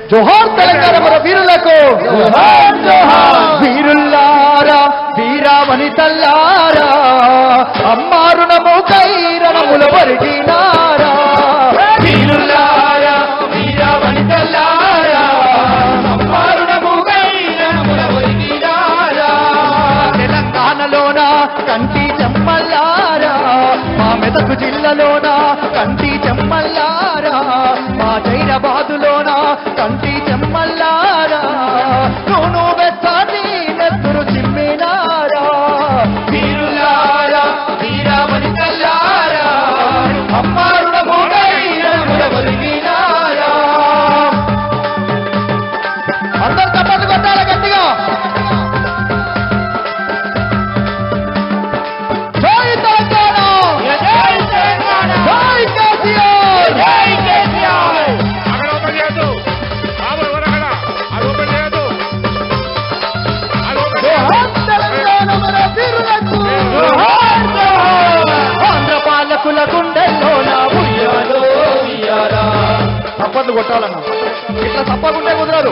జోహార్ తెలంగాణ మన వీరులకు, వీరుల్లారా వీరా వనితల్లారా, అమ్మారుణము కైరణముల పరిగినారా. వీరుల్లారా వీరా వనితల్లారా, అమ్మారుణము కైరణముల పరిగినారా. తెలంగాణలోన కంటి చెమ్మల్లారా, మా మెదకు జిల్లాలోన కంటి చెమ్మల్లారా, మా జైరాబాదులోన కంటి చెమ్మల్లారా, నూనె వెచ్చని నెత్తురు చిమ్మినారా. వీరులారా వీరా వనితల్లారా, అమ్మారుణము కైరణముల పరిగినారా. అందరూ తప్పట్లు కొట్టాలి గట్టిగా. జై తెలంగాణ, జై కేసీఆర్, జై కేసీఆర్. ఆంధ్ర పాలకుల గుండెల్లోన ఉయ్యాలో ఉయ్యాలా. తప్పట్లు కొట్టాలన్నా, ఇట్లా తప్పకుంటే కుదరదు.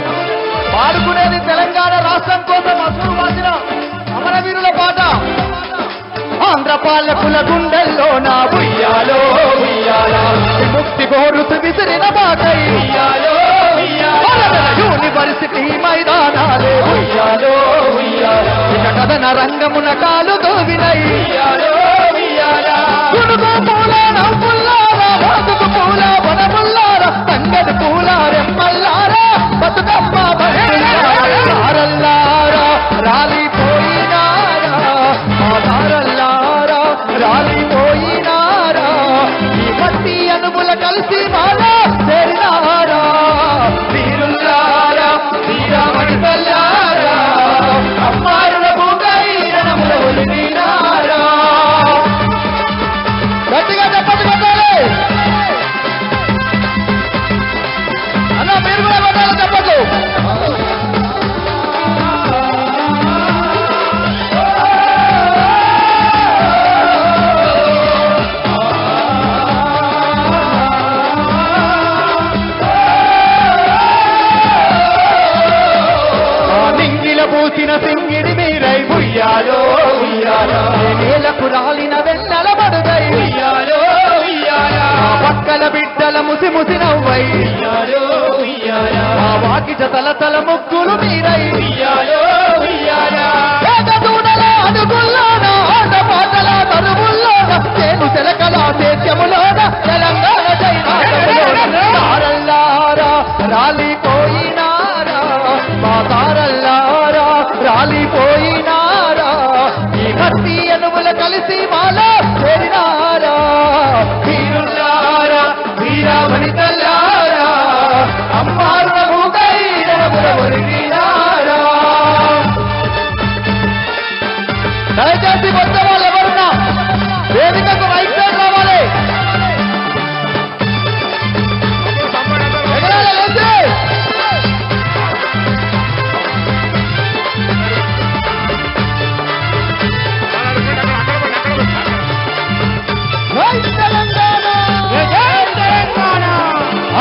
పాడుకునేది తెలంగాణ రాష్ట్రం కోసం అసలు వాసిన అమరవీరుల పాట. ఆంధ్ర పాలకుల గుండెల్లోన ఉయ్యాలో ఉయ్యాలా, ముక్తి కోరుతూ విసిరిన బాటై ఉయ్యాలో ఉయ్యాలా, యూనివర్సిటీ మైదానాలే ఉయ్యాలో ఉయ్యాలా, ఇక కథన రంగమున కాలు దోవినై ఉయ్యాలో ఉయ్యాలా. గుడుగు పూల నవ్వుల్లారా, బతుకు పూల వనముల్లారా, తంగడు పూల రెమ్మల్లారా, బతుకమ్మ బంగారల్లారా రాలిపోయినారా, మా దారల్లారా రాలిపోయినారా, ఈ మట్టి అనుముల కలిసి మాలా చేరినారా. వీరుల్లారా వీరా వనితల్లారా, అమ్మారుణము కైరణముల ఒలిగినారా. గట్టిగా చెప్పండి కొట్టాలి అన్న, మీరు కూడా కొట్టాలి చెప్పండి. పూసిన సింగిడి మీరై ఉయ్యాలో ఉయ్యాలా, నేలకు రాలిన వెన్నెల మడుగై ఉయ్యాలో ఉయ్యాలా, పక్కల బిడ్డల ముసి ముసి నవ్వై ఉయ్యాలో ఉయ్యాలా, ఆ వాకిట తల తల ముగ్గులు మీరై ఉయ్యాలో ఉయ్యాలా, దూడల అడుగుల్లోన ఆట పాటల తరువుల్లోన చేను తెలకల సేద్యములోన తెలంగాణ జైనారల్లారా రాలిపోయినారా, మా తారల్లారా రాలిపోయినారా, ఈ మట్టి అనుముల కలిసి మాలా చేరినారా. వీరుల్లారా వీరా వనితల్లారా, అమ్మారుణము కైరణముల ఒలిగినారా. దయచేసి వచ్చే వాళ్ళు ఎవరున్నా వేదికకు రైట్ సైడ్ రావాలి.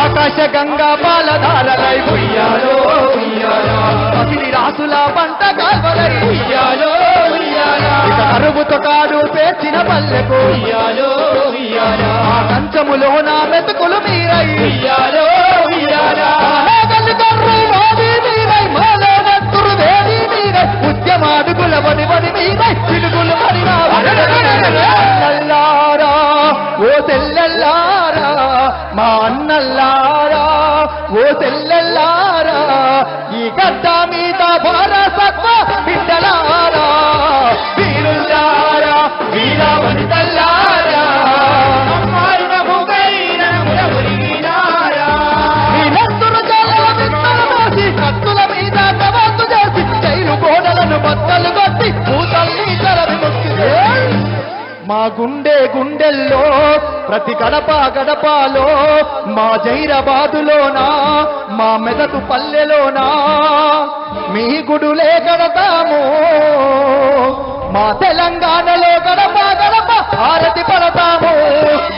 ఆకాశ గంగా పాలధారలై ఉయ్యాలో ఉయ్యాలా, పసిడి రాసుల పంట కాల్వలై ఉయ్యాలో ఉయ్యాలా, ఇక కరువుతో కాడు పేర్చిన పల్లెకు ఉయ్యాలో ఉయ్యాలా, ఆ కంచములో నా మెతుకులు మీరై ఉయ్యాలో ఉయ్యాలా, గల్లు కర్రు మోదీ మీరై మాలో నెత్తురు వేది మీరై, ఉద్యమాడుగుల వడి వడి మీరై పిడుగులు అన్నల్లారా ఓ తెల్లల్లారా, మా అన్నల్లారా ఓ తెల్లల్లారా, ఈ గడ్డ మీద భారసత్వ బిడ్డలారా. వీరుల్లారా వీరా వనితల్లారా, అమ్మారుణము కైరణముల ఒలిగినారా, ఈ నెత్తురు జల్లల విత్తలు మోసి కత్తుల మీద కవాతు చేసి జైలు గోడలను బద్దలు కొట్టి పూతల్ని తరలి మొక్కి, మా గుండె గుండెల్లో ప్రతి గడప గడపలో, మా జైరాబాదులోనా మా మెదకు పల్లెలోనా మీ గుడులే కడతాము, మా తెలంగాణలో గడప గడప హారతి పడతాము,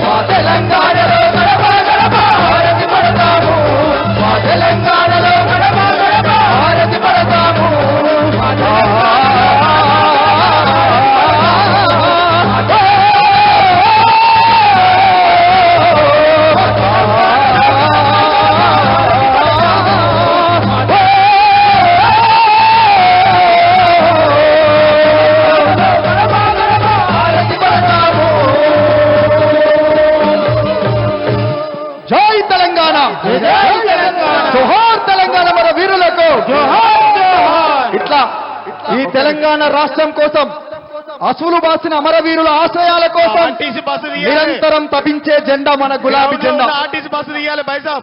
మా తెలంగాణలో గడప గడప హారతి పడతాము, ఈ తెలంగాణ రాష్ట్రం కోసం అసూలు బాసిన అమరవీరుల ఆశయాల కోసం ఆర్టీసీ బస్సు తీయాలి. నిరంతరం తపించే జెండా మన గులాబీ జెండా. ఆర్టీసీ బస్సు తీయాలి బైసాబ్.